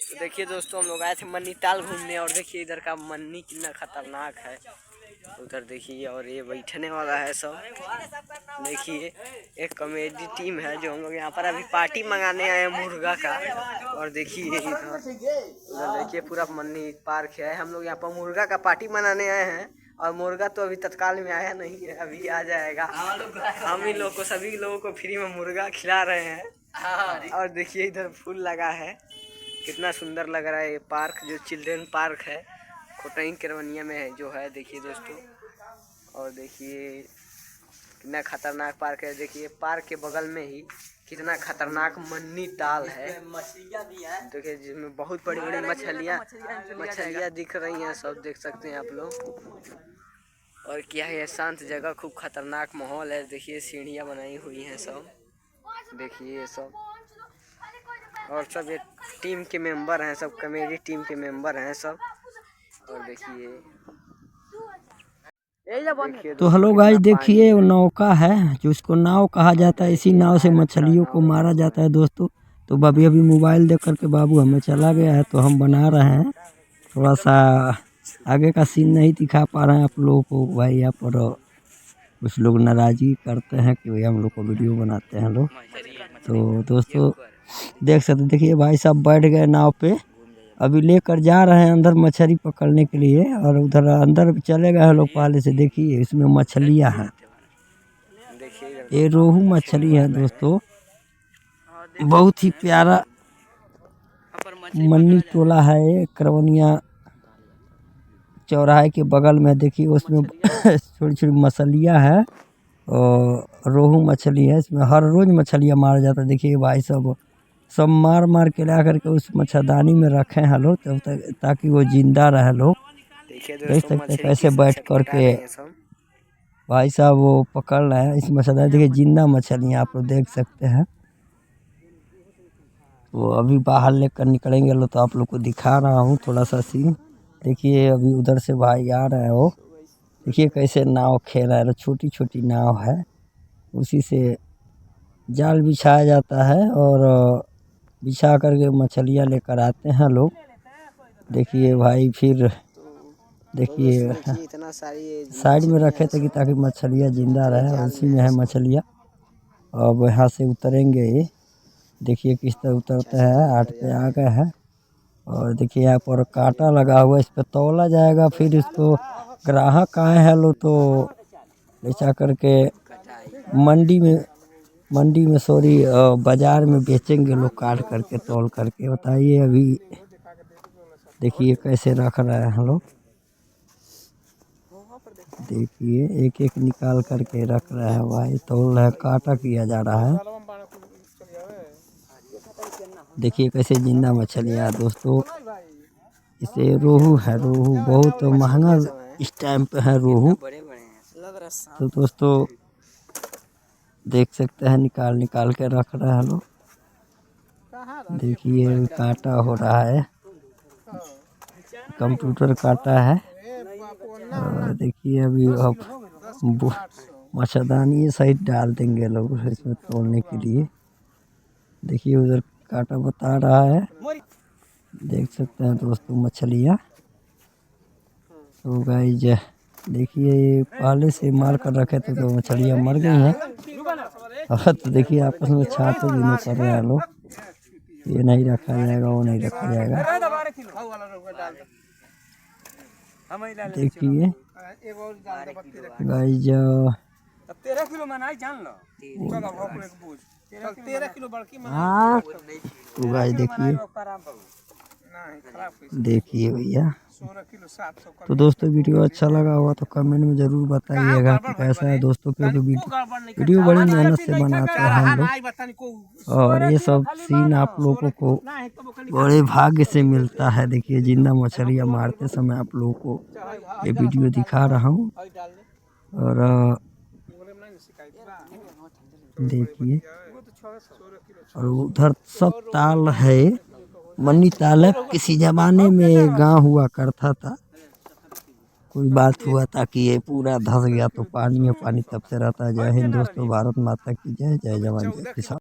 तो देखिए दोस्तों, हम लोग आए थे मन्नी ताल घूमने और देखिए इधर का मन्नी कितना खतरनाक है। उधर देखिए और ये बैठने वाला है सब। देखिए एक कॉमेडी टीम है जो हम लोग यहाँ पर अभी पार्टी मंगाने आए हैं मुर्गा का। और देखिए इधर देखिए पूरा मन्नी पार्क है। हम लोग यहाँ पर मुर्गा का पार्टी मनाने आए हैं और मुर्गा तो अभी तत्काल में आया नहीं है, अभी आ जाएगा। हम ही लोग को सभी लोगों को फ्री में मुर्गा खिला रहे हैं। और देखिए इधर फूल लगा है, कितना सुंदर लग रहा है ये पार्क, जो चिल्ड्रेन पार्क है खोटई केरवनिया में है जो है। देखिए दोस्तों, और देखिए कितना खतरनाक पार्क है। देखिए पार्क के बगल में ही कितना खतरनाक मन्नी ताल है। मछलियाँ भी हैं, देखिए जिसमें बहुत बड़ी बड़ी मछलियाँ दिख रही हैं, सब देख सकते हैं आप लोग। और क्या है शांत जगह, खूब खतरनाक माहौल है। देखिए सीढ़ियाँ बनाई हुई हैं सब, देखिए ये सब। और सब एक टीम के मेंबर हैं, सब कॉमेडी टीम के मेंबर हैं सब। और देखिए तो हेलो गाइस, देखिए वो नौका है जो इसको नाव कहा जाता है। इसी नाव से मछलियों को मारा जाता है दोस्तों। तो अभी मोबाइल देख करके बाबू हमें चला गया है, तो हम बना रहे हैं। थोड़ा सा आगे का सीन नहीं दिखा पा रहे हैं आप लोगों को भाई। यहाँ पर कुछ लोग नाराज़गी करते हैं कि भाई हम लोग को वीडियो बनाते हैं लोग। तो दोस्तों देख सकते, देखिए भाई साहब बैठ गए नाव पे, अभी लेकर जा रहे हैं अंदर मछली पकड़ने के लिए। और उधर अंदर चले गए हैं लोग पहले से। देखिए इसमें मछलियां हैं, ये रोहू मछली है दोस्तों। बहुत ही प्यारा मन्नी टोला है ये, करवनिया चौराहे के बगल में। देखिए उसमें छोटी छोटी मछलियां है और रोहू मछली है। इसमें हर रोज मछलियां मारा जाता है। देखिए भाई सब मार के ला करके उस मच्छरदानी में रखे हैं लोग, तब तक ताकि वो जिंदा रहे लोग। देख सकते हैं कैसे बैठ करके भाई साहब वो पकड़ रहे हैं इस मच्छरदानी। देखिए जिंदा मछलियाँ आप लोग देख सकते हैं। तो अभी बाहर लेकर निकलेंगे लोग, तो आप लोग को दिखा रहा हूँ थोड़ा सा सीन। देखिए अभी उधर से भाई आ रहे हैं वो, देखिए कैसे नाव खेल रहा है। छोटी छोटी नाव है, उसी से जाल बिछाया जाता है और बिछा करके मछलियाँ लेकर आते हैं लोग। देखिए भाई फिर देखिए साइड में रखे थे कि ताकि मछलियाँ जिंदा रहे, उसी में है मछलियाँ। अब यहाँ से उतरेंगे ये, देखिए किस तरह उतरते हैं। 8 पे आ गए हैं और देखिए यहाँ पर कांटा लगा हुआ है, इस पर तौला जाएगा। फिर इसको ग्राहक आए हैं लोग तो ले जा करके मंडी में सॉरी बाजार में बेचेंगे लोग, काट करके तौल करके। बताइए अभी देखिए कैसे रख रहे हैं लोग, देखिए एक एक निकाल करके रख रहे हैं भाई, तौल रहे, काटा किया जा रहा है। देखिए कैसे जिंदा मछलियाँ दोस्तों। इसे रोहू है, रोहू बहुत महंगा इस टाइम पे है रोहू। तो दोस्तों देख सकते हैं निकाल के रख रहे हैं लोग। देखिए काटा हो रहा है, कंप्यूटर काटा है। और देखिए अभी अब मच्छरदानी साइड डाल देंगे लोग इसमें तोड़ने के लिए। देखिए उधर काटा बता रहा है, देख सकते हैं दोस्तों मछलियाँ। तो गाइस देखिए पहले से मार कर रखे थे तो मछलियाँ मर गई हैं। तो देखिए आपस में छाते भी नहीं कर रहे हैं लोग, ये नहीं रखा जाएगा, वो नहीं रखा जाएगा। देखिए गाइस 13 किलो में जान लो, तो गाइस देखिए भैया। तो दोस्तों वीडियो अच्छा लगा हुआ तो कमेंट में ज़रूर बताइएगा कि कैसा है दोस्तों। क्योंकि वीडियो बड़ी मेहनत से बनाते हैं हम लोग, और ये सब सीन आप लोगों को बड़े भाग्य से मिलता है। देखिए जिंदा मछलियाँ मारते समय आप लोगों को ये वीडियो दिखा रहा हूँ। और देखिए और उधर सब ताल है, मन्नी ताल है। किसी जमाने में गांव हुआ करता था, कोई बात हुआ था कि ये पूरा धंस गया तो पानी में पानी तब से रहता है। जय हिंद दोस्तों, भारत माता की जय, जय जवान जय किसान।